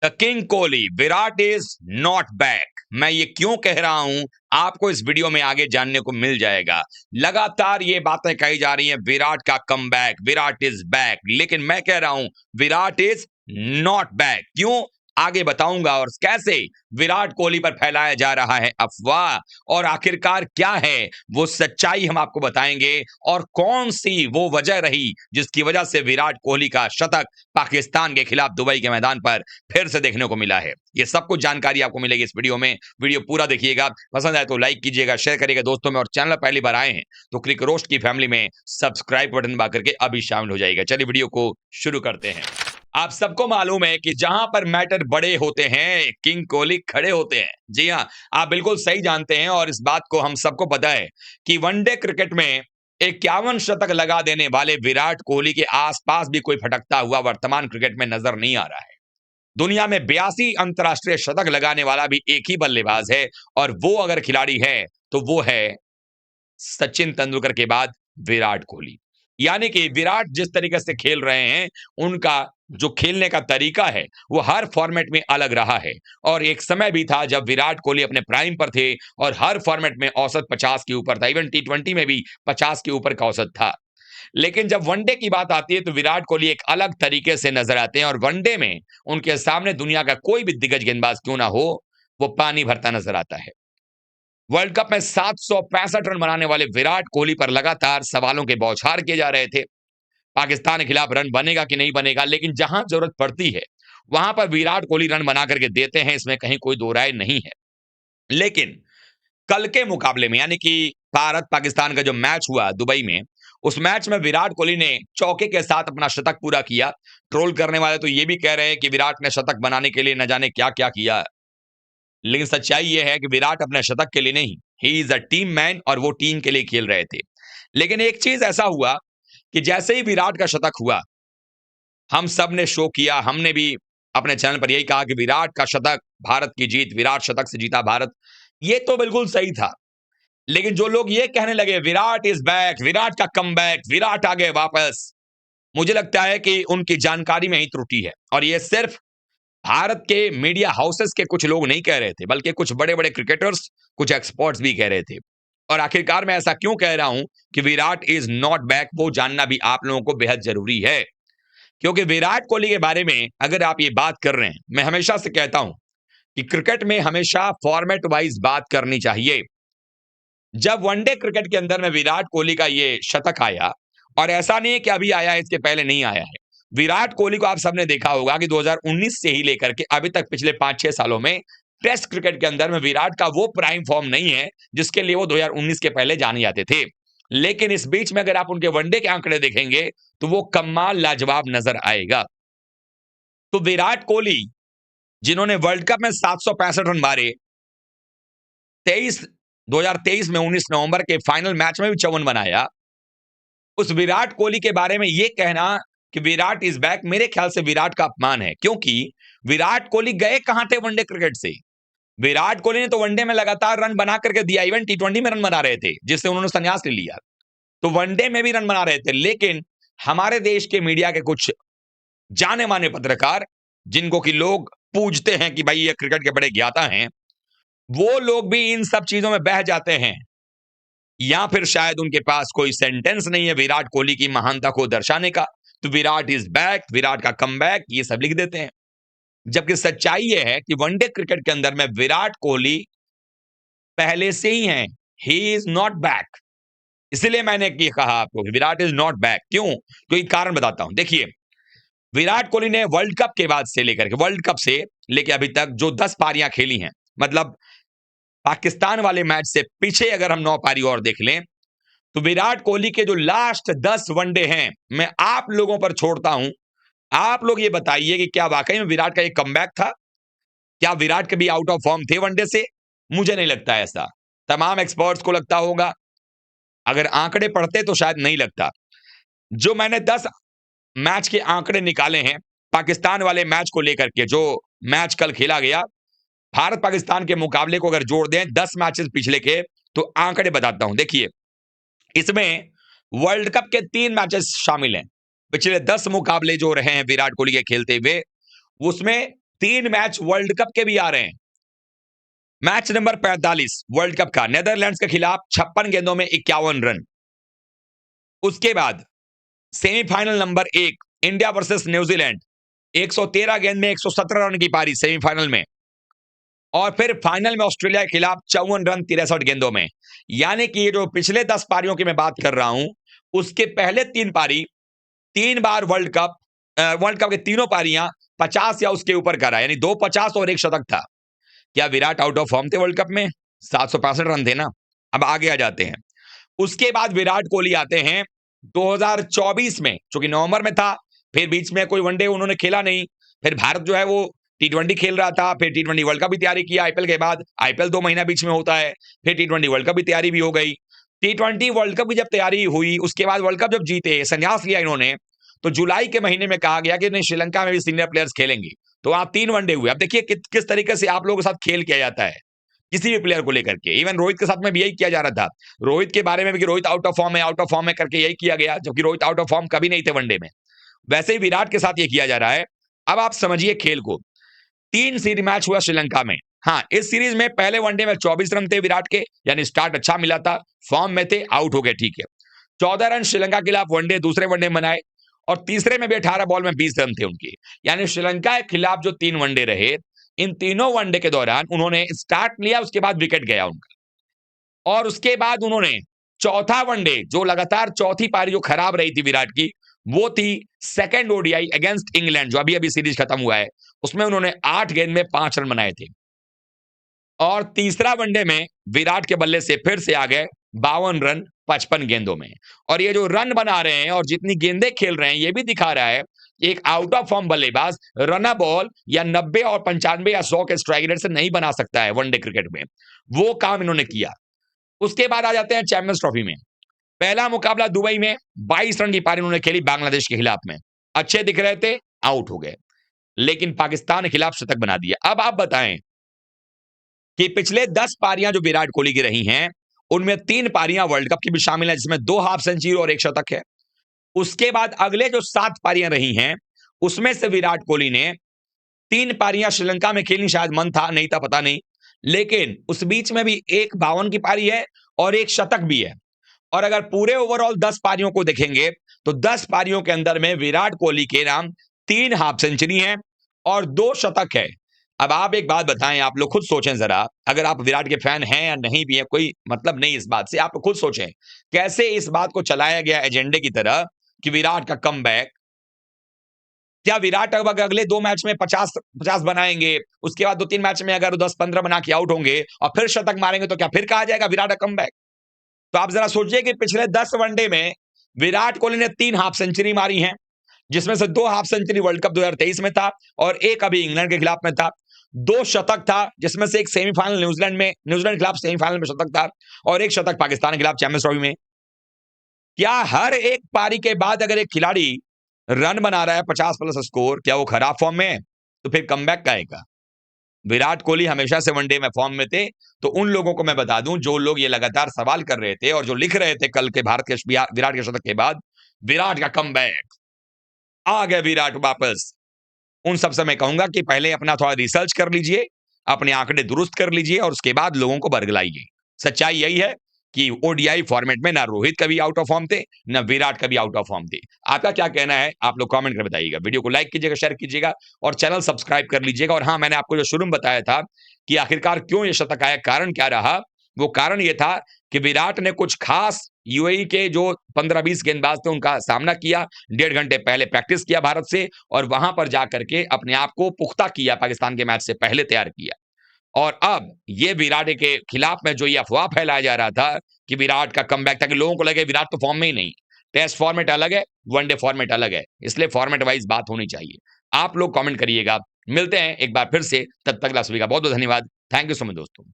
The king Kohli Virat is not back. मैं ये क्यों कह रहा हूं, आपको इस वीडियो में आगे जानने को मिल जाएगा। लगातार ये बातें कही जा रही हैं, विराट का come back, Virat is back, लेकिन मैं कह रहा हूं विराट इज नॉट बैक। क्यों, आगे बताऊंगा। और कैसे विराट कोहली पर फैलाया जा रहा है अफवाह, और आखिरकार क्या है वो सच्चाई, हम आपको बताएंगे। और कौन सी वो वजह रही जिसकी वजह से विराट कोहली का शतक पाकिस्तान के खिलाफ दुबई के मैदान पर फिर से देखने को मिला है। ये सब कुछ जानकारी आपको मिलेगी इस वीडियो में। वीडियो पूरा देखिएगा, पसंद आए तो लाइक कीजिएगा, शेयर करिएगा दोस्तों में, और चैनल पहली बार आए हैं तो क्रिक रोस्ट की फैमिली में सब्सक्राइब बटन दबा करके अभी शामिल हो जाएगा। चलिए वीडियो को शुरू करते हैं। आप सबको मालूम है कि जहां पर मैटर बड़े होते हैं, किंग कोहली खड़े होते हैं। जी हां, आप बिल्कुल सही जानते हैं, और इस बात को हम सबको पता है कि वनडे क्रिकेट में 51 शतक लगा देने वाले विराट कोहली के आसपास भी कोई फटकता हुआ वर्तमान क्रिकेट में नजर नहीं आ रहा है। दुनिया में 82 अंतरराष्ट्रीय शतक लगाने वाला भी एक ही बल्लेबाज है, और वो अगर खिलाड़ी है तो वो है सचिन तेंदुलकर के बाद विराट कोहली। यानी कि विराट जिस तरीके से खेल रहे हैं, उनका जो खेलने का तरीका है वो हर फॉर्मेट में अलग रहा है। और एक समय भी था जब विराट कोहली अपने प्राइम पर थे और हर फॉर्मेट में औसत 50 के ऊपर था, इवन T20 में भी 50 के ऊपर का औसत था। लेकिन जब वनडे की बात आती है तो विराट कोहली एक अलग तरीके से नजर आते हैं, और वनडे में उनके सामने दुनिया का कोई भी दिग्गज गेंदबाज क्यों ना हो, वो पानी भरता नजर आता है। वर्ल्ड कप में 765 रन बनाने वाले विराट कोहली पर लगातार सवालों के बौछार किए जा रहे थे। पाकिस्तान के खिलाफ रन बनेगा कि नहीं बनेगा, लेकिन जहां जरूरत पड़ती है वहां पर विराट कोहली रन बना करके देते हैं, इसमें कहीं कोई दो राय नहीं है। लेकिन कल के मुकाबले में, यानी कि भारत पाकिस्तान का जो मैच हुआ दुबई में, उस मैच में विराट कोहली ने चौके के साथ अपना शतक पूरा किया। ट्रोल करने वाले तो ये भी कह रहे हैं कि विराट ने शतक बनाने के लिए न जाने क्या क्या किया, लेकिन सच्चाई यह है कि विराट अपने शतक के लिए नहीं, he is a team man, और वो टीम के लिए खेल रहे थे। लेकिन एक चीज ऐसा हुआ कि जैसे ही विराट का शतक हुआ, हम सब ने शो किया, हमने भी अपने चैनल पर यही कहा कि विराट का शतक भारत की जीत, विराट शतक से जीता भारत। ये तो बिल्कुल सही था। लेकिन जो लोग ये कहने लगे विराट इज बैक, विराट का कमबैक, विराट आ गए वापस, मुझे लगता है कि उनकी जानकारी में ही त्रुटि है। और ये सिर्फ भारत के मीडिया हाउसेस के कुछ लोग नहीं कह रहे थे, बल्कि कुछ बड़े बड़े क्रिकेटर्स, कुछ एक्सपर्ट्स भी कह रहे थे। और आखिरकार मैं ऐसा क्यों कह रहा हूं कि विराट इज नॉट बैक, वो जानना भी आप लोगों को बेहद जरूरी है। क्योंकि विराट कोहली के बारे में अगर आप ये बात कर रहे हैं, मैं हमेशा से कहता हूं कि क्रिकेट में हमेशा फॉर्मेट वाइज बात करनी चाहिए। जब वनडे क्रिकेट के अंदर में विराट कोहली का ये शतक आया, और ऐसा नहीं है कि अभी आया है, इसके पहले नहीं आया है। विराट कोहली को आप सबने देखा होगा कि 2019 से ही लेकर के अभी तक पिछले 5-6 सालों में टेस्ट क्रिकेट के अंदर में विराट का वो प्राइम फॉर्म नहीं है जिसके लिए वो 2019 के पहले जाने जाते थे। लेकिन इस बीच में अगर आप उनके वनडे के आंकड़े देखेंगे तो वो कमाल लाजवाब नजर आएगा। तो विराट कोहली, जिन्होंने वर्ल्ड कप में 765 रन मारे, 2023 में 19 नवंबर के फाइनल मैच में भी 54 बनाया, उस विराट कोहली के बारे में ये कहना कि विराट इज बैक, मेरे ख्याल से विराट का अपमान है। क्योंकि विराट कोहली गए कहां थे वनडे क्रिकेट से? विराट कोहली ने तो वनडे में लगातार रन बना करके दिया, इवन T20 में रन बना रहे थे जिससे उन्होंने संन्यास ले लिया। तो वनडे में भी रन बना रहे थे। लेकिन हमारे देश के मीडिया के कुछ जाने माने पत्रकार, जिनको कि लोग पूजते हैं कि भाई ये क्रिकेट के बड़े ज्ञाता हैं, वो लोग भी इन सब चीजों में बह जाते हैं, या फिर शायद उनके पास कोई सेंटेंस नहीं है विराट कोहली की महानता को दर्शाने का। तो विराट इज बैक, विराट का कमबैक, ये सब लिख देते हैं। जबकि सच्चाई यह है कि वनडे क्रिकेट के अंदर में विराट कोहली पहले से ही हैं, ही इज नॉट बैक। इसलिए मैंने ये कहा आपको कि विराट इज नॉट बैक। क्यों? क्योंकि कारण बताता हूं। देखिए, विराट कोहली ने वर्ल्ड कप के बाद से लेकर के, वर्ल्ड कप से लेकर अभी तक जो 10 पारियां खेली हैं, मतलब पाकिस्तान वाले मैच से पीछे अगर हम 9 पारी और देख लें, तो विराट कोहली के जो लास्ट 10 वनडे हैं, मैं आप लोगों पर छोड़ता हूं। आप लोग ये बताइए कि क्या वाकई में विराट का एक कमबैक था? क्या विराट कभी आउट ऑफ फॉर्म थे वनडे से? मुझे नहीं लगता ऐसा। तमाम एक्सपर्ट्स को लगता होगा। अगर आंकड़े पढ़ते तो शायद नहीं लगता। जो मैंने 10 मैच के आंकड़े निकाले हैं पाकिस्तान वाले मैच को लेकर के, जो मैच कल खेला गया, भारत पाकिस्तान के मुकाबले को अगर जोड़ दें 10 मैचेस पिछले के, तो आंकड़े बताता हूं। देखिए, इसमें वर्ल्ड कप के 3 मैचेस शामिल हैं। पिछले 10 मुकाबले जो रहे हैं विराट कोहली के खेलते हुए, उसमें 3 मैच वर्ल्ड कप के भी आ रहे हैं। मैच नंबर 45 वर्ल्ड कप का नेदरलैंड्स के खिलाफ 56 गेंदों में 51 रन। उसके बाद semifinal number 1 India versus New Zealand, 113 गेंद में 117 रन की पारी सेमीफाइनल में। और फिर फाइनल में ऑस्ट्रेलिया के खिलाफ 54 रन 63 गेंदों में। यानी कि ये जो पिछले 10 पारियों की मैं बात कर रहा हूं, उसके पहले 3 पारी 3 बार वर्ल्ड कप की तीनों पारियां 50 या उसके ऊपर करा, यानी 2 50 और 1 शतक था। क्या विराट आउट ऑफ फॉर्म थे वर्ल्ड कप में? 765 रन थे ना। अब आगे आ जाते हैं। उसके बाद विराट कोहली आते हैं 2024 में, चूंकि नवंबर में था, फिर बीच में कोई वनडे उन्होंने खेला नहीं। फिर भारत जो है वो टी20 खेल रहा था, फिर टी20 वर्ल्ड कप की तैयारी किया। आईपीएल के बाद आईपीएल 2 महीना बीच में होता है, फिर टी20 वर्ल्ड कप की तैयारी भी हो गई। टी20 वर्ल्ड कप की जब तैयारी हुई, उसके बाद वर्ल्ड कप जब जीते, संन्यास लिया इन्होंने, तो जुलाई के महीने में कहा गया कि नहीं, श्रीलंका में भी सीनियर प्लेयर्स खेलेंगे। तो वहां 3 वनडे हुए। अब देखिए किस तरीके से आप लोगों के साथ खेल किया जाता है किसी भी प्लेयर को लेकर के। इवन रोहित के साथ में भी यही किया जा रहा था, रोहित के बारे में भी कि रोहित आउट ऑफ फॉर्म है करके यही किया गया, जबकि रोहित आउट ऑफ फॉर्म कभी नहीं थे वनडे में। वैसे ही विराट के साथ ये किया जा रहा है। अब आप समझिए खेल को। 3 सीरीज मैच हुआ श्रीलंका में। हाँ, इस सीरीज में पहले वनडे में 24 रन थे विराट के, यानी स्टार्ट अच्छा मिला था, फॉर्म में थे, आउट हो गए, ठीक है। 14 रन श्रीलंका के खिलाफ वनडे दूसरे वनडे बनाए, और तीसरे में भी 18 बॉल में 20 रन थे उनके। यानी श्रीलंका के खिलाफ जो 3 वनडे रहे, इन तीनों वनडे के दौरान उन्होंने स्टार्ट लिया, उसके बाद विकेट गया उनका। और उसके बाद उन्होंने चौथा वनडे, जो लगातार चौथी पारी जो खराब रही थी विराट की, वो थी सेकंड ओडीआई अगेंस्ट इंग्लैंड, जो अभी अभी सीरीज खत्म हुआ है। उसमें उन्होंने 8 गेंद में 5 रन बनाए थे। और तीसरा वनडे में विराट के बल्ले से फिर से आ गए 52 रन 55 गेंदों में। और ये जो रन बना रहे हैं और जितनी गेंदें खेल रहे हैं, ये भी दिखा रहा है एक आउट ऑफ फॉर्म बल्लेबाज रन बॉल या 90 और 95 या 100 के स्ट्राइक रेट से नहीं बना सकता है वनडे क्रिकेट में। वो काम इन्होंने किया। उसके बाद आ जाते हैं चैंपियंस ट्रॉफी में। पहला मुकाबला दुबई में 22 रन की पारी उन्होंने खेली बांग्लादेश के खिलाफ में। अच्छे दिख रहे थे, आउट हो गए, लेकिन पाकिस्तान के खिलाफ शतक बना दिया। अब आप बताएं कि पिछले 10 पारियां जो विराट कोहली की रही हैं, उनमें 3 पारियां वर्ल्ड कप की भी शामिल है, जिसमें 2 हाफ सेंचुरी और 1 शतक है। उसके बाद अगले जो 7 पारियां रही हैं, उसमें से विराट कोहली ने 3 पारियां श्रीलंका में खेलनी, शायद मन था नहीं था पता नहीं, लेकिन उस बीच में भी एक 52 की पारी है और 1 शतक भी है। और अगर पूरे ओवरऑल 10 पारियों को देखेंगे, तो 10 पारियों के अंदर में विराट कोहली के नाम 3 हाफ सेंचुरी हैं और 2 शतक है। अब आप एक बात बताएं, आप लोग खुद सोचें जरा, अगर आप विराट के फैन हैं या नहीं भी है, कोई मतलब नहीं इस बात से, आप खुद सोचें कैसे इस बात को चलाया गया एजेंडे की तरह कि विराट का कमबैक। क्या विराट अगर अगले 2 मैच में 50 बनाएंगे, उसके बाद 2-3 मैच में अगर 10-15 बना के आउट होंगे और फिर शतक मारेंगे, तो क्या फिर कहा जाएगा विराट का कमबैक? तो आप जरा सोचिए कि पिछले 10 वनडे में विराट कोहली ने 3 हाफ सेंचुरी मारी हैं, जिसमें से 2 हाफ सेंचुरी वर्ल्ड कप 2023 में था और 1 अभी इंग्लैंड के खिलाफ में था। 2 शतक था, जिसमें से एक सेमीफाइनल न्यूजीलैंड के खिलाफ सेमीफाइनल में शतक था, और 1 शतक पाकिस्तान के खिलाफ चैंपियंस ट्रॉफी में। क्या हर एक पारी के बाद अगर एक खिलाड़ी रन बना रहा है 50 प्लस स्कोर, क्या वो खराब फॉर्म में है? तो फिर कमबैक का आएगा। विराट कोहली हमेशा से वनडे में फॉर्म में थे। तो उन लोगों को मैं बता दूं, जो लोग ये लगातार सवाल कर रहे थे और जो लिख रहे थे कल के भारत के विराट के शतक के बाद, विराट का कमबैक, आ गए विराट वापस। उन सब से मैं कहूंगा कि पहले अपना थोड़ा रिसर्च कर लीजिए, अपने आंकड़े दुरुस्त कर लीजिए और उसके बाद लोगों को बरगलाइए। सच्चाई यही है कि ओडीआई फॉर्मेट में ना रोहित कभी आउट ऑफ फॉर्म थे, ना विराट कभी आउट ऑफ फॉर्म थे। आपका क्या कहना है, आप लोग कमेंट कर बताइएगा। वीडियो को लाइक कीजिएगा, शेयर कीजिएगा और चैनल सब्सक्राइब कर लीजिएगा। और हाँ, मैंने आपको जो शुरू में बताया था कि आखिरकार क्यों ये शतक आया, कारण क्या रहा, वो कारण ये था कि विराट ने कुछ खास यूएई के जो 15-20 गेंदबाज थे उनका सामना किया, 1.5 घंटे पहले प्रैक्टिस किया भारत से, और वहां पर जाकर के अपने आप को पुख्ता किया, पाकिस्तान के मैच से पहले तैयार किया। और अब ये विराट के खिलाफ में जो ये अफवाह फैलाया जा रहा था कि विराट का कमबैक था, कि लोगों को लगे विराट तो फॉर्म में ही नहीं। टेस्ट फॉर्मेट अलग है, वनडे फॉर्मेट अलग है, इसलिए फॉर्मेट वाइज बात होनी चाहिए। आप लोग कमेंट करिएगा। मिलते हैं एक बार फिर से, तब तक सभी का बहुत बहुत धन्यवाद। थैंक यू सो मच दोस्तों।